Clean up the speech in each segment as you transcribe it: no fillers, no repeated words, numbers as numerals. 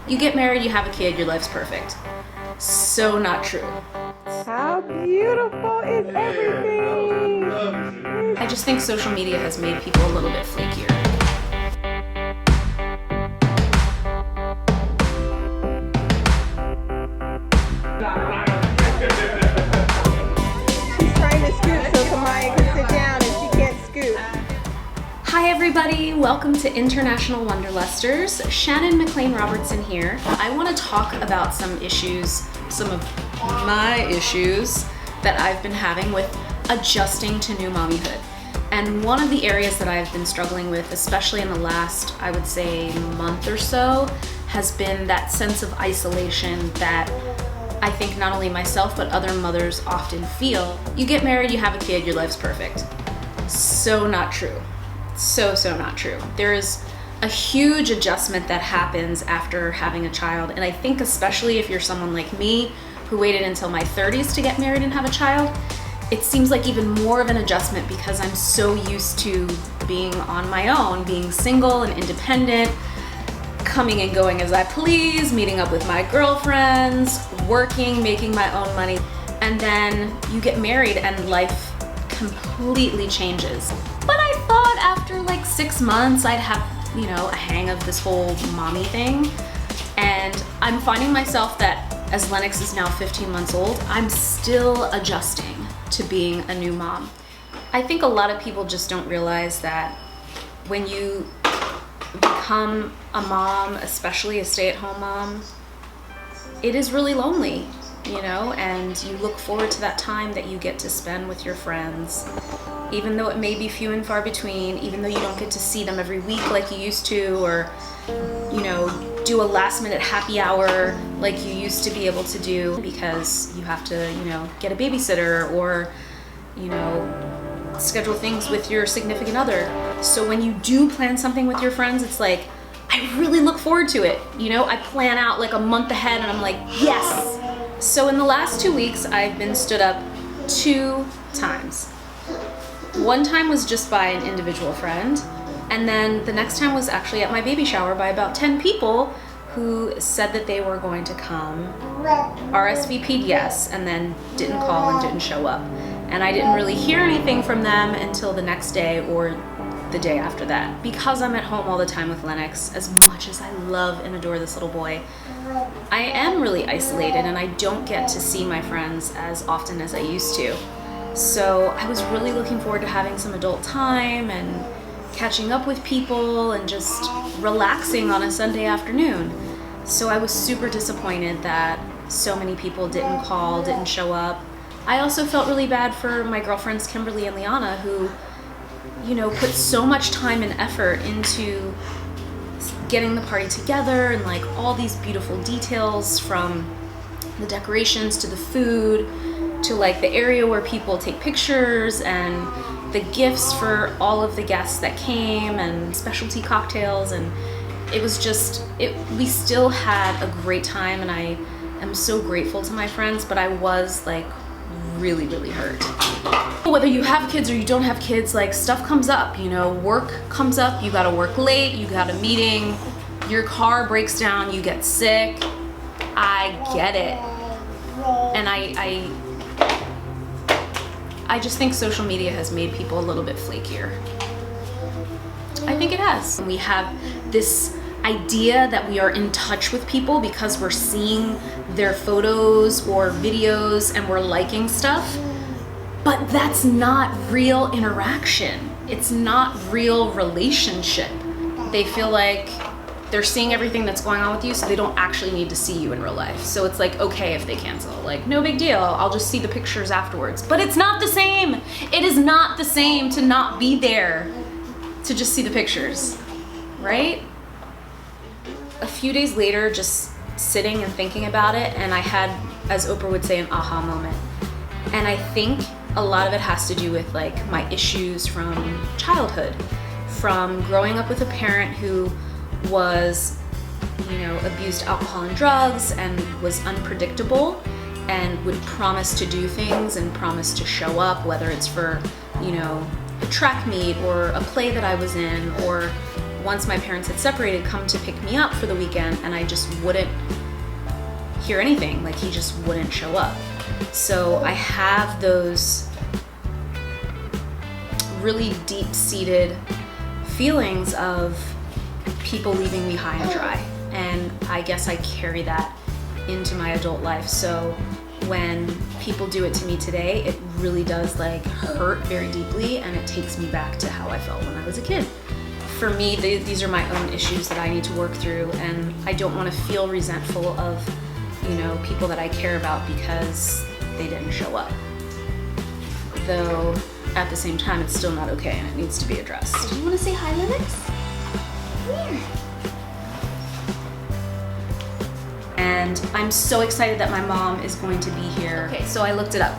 You get married, you have a kid, your life's perfect. So not true. How beautiful is everything? I just think social media has made people a little bit flakier. She's trying to scoot so Kamaya can sit down and she can't scoot. Hi everybody, welcome to International Wanderlusters. Shannon McLean Robertson here. I want to talk about some of my issues that I've been having with adjusting to new mommyhood. And one of the areas that I've been struggling with, especially in the last, I would say, month or so, has been that sense of isolation that I think not only myself but other mothers often feel. You get married, you have a kid, your life's perfect. So not true. So not true. There is a huge adjustment that happens after having a child, and I think especially if you're someone like me who waited until my 30s to get married and have a child, it seems like even more of an adjustment because I'm so used to being on my own, being single and independent, coming and going as I please, meeting up with my girlfriends, working, making my own money, and then you get married and life completely changes. But I thought after like 6 months I'd have, a hang of this whole mommy thing. And I'm finding myself that as Lennox is now 15 months old, I'm still adjusting to being a new mom. I think a lot of people just don't realize that when you become a mom, especially a stay-at-home mom, it is really lonely, and you look forward to that time that you get to spend with your friends, even though it may be few and far between, even though you don't get to see them every week like you used to, or, do a last minute happy hour like you used to be able to do because you have to, get a babysitter or, schedule things with your significant other. So when you do plan something with your friends, it's like, I really look forward to it. I plan out like a month ahead and I'm like, yes. So in the last 2 weeks, I've been stood up 2 times. One time was just by an individual friend, and then the next time was actually at my baby shower by about 10 people who said that they were going to come, RSVP'd yes, and then didn't call and didn't show up. And I didn't really hear anything from them until the next day or the day after that. Because I'm at home all the time with Lennox, as much as I love and adore this little boy, I am really isolated and I don't get to see my friends as often as I used to. So I was really looking forward to having some adult time and catching up with people and just relaxing on a Sunday afternoon. So I was super disappointed that so many people didn't call, didn't show up. I also felt really bad for my girlfriends Kimberly and Liana who, put so much time and effort into getting the party together and like all these beautiful details, from the decorations to the food to like the area where people take pictures and the gifts for all of the guests that came and specialty cocktails. And it was we still had a great time and I am so grateful to my friends, but I was like really, really hurt. Whether you have kids or you don't have kids, like stuff comes up, work comes up, you gotta work late, you got a meeting, your car breaks down, you get sick. I get it. And I just think social media has made people a little bit flakier. I think it has. We have this idea that we are in touch with people because we're seeing their photos or videos and we're liking stuff, but that's not real interaction. It's not real relationship. They feel like they're seeing everything that's going on with you, so they don't actually need to see you in real life. So it's like, okay if they cancel, like no big deal, I'll just see the pictures afterwards. But it's not the same. It is not the same to not be there, to just see the pictures, right? A few days later, just sitting and thinking about it, and I had, as Oprah would say, an aha moment. And I think a lot of it has to do with like my issues from childhood, from growing up with a parent who was, abused alcohol and drugs and was unpredictable and would promise to do things and promise to show up, whether it's for, a track meet or a play that I was in or once my parents had separated, come to pick me up for the weekend, and I just wouldn't hear anything. Like, he just wouldn't show up. So I have those really deep-seated feelings of people leaving me high and dry. And I guess I carry that into my adult life. So when people do it to me today, it really does like hurt very deeply, and it takes me back to how I felt when I was a kid. For me, these are my own issues that I need to work through, and I don't want to feel resentful of, you know, people that I care about because they didn't show up. Though at the same time, it's still not okay, and it needs to be addressed. Do you want to say hi, Lennox? Come here. And I'm so excited that my mom is going to be here. Okay, so I looked it up.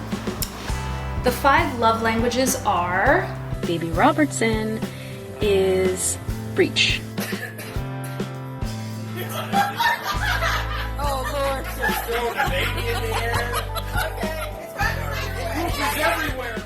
The 5 love languages are, Baby Robertson is breach. Oh, Lord. Still the baby in the air. Okay, it's fine. Everywhere.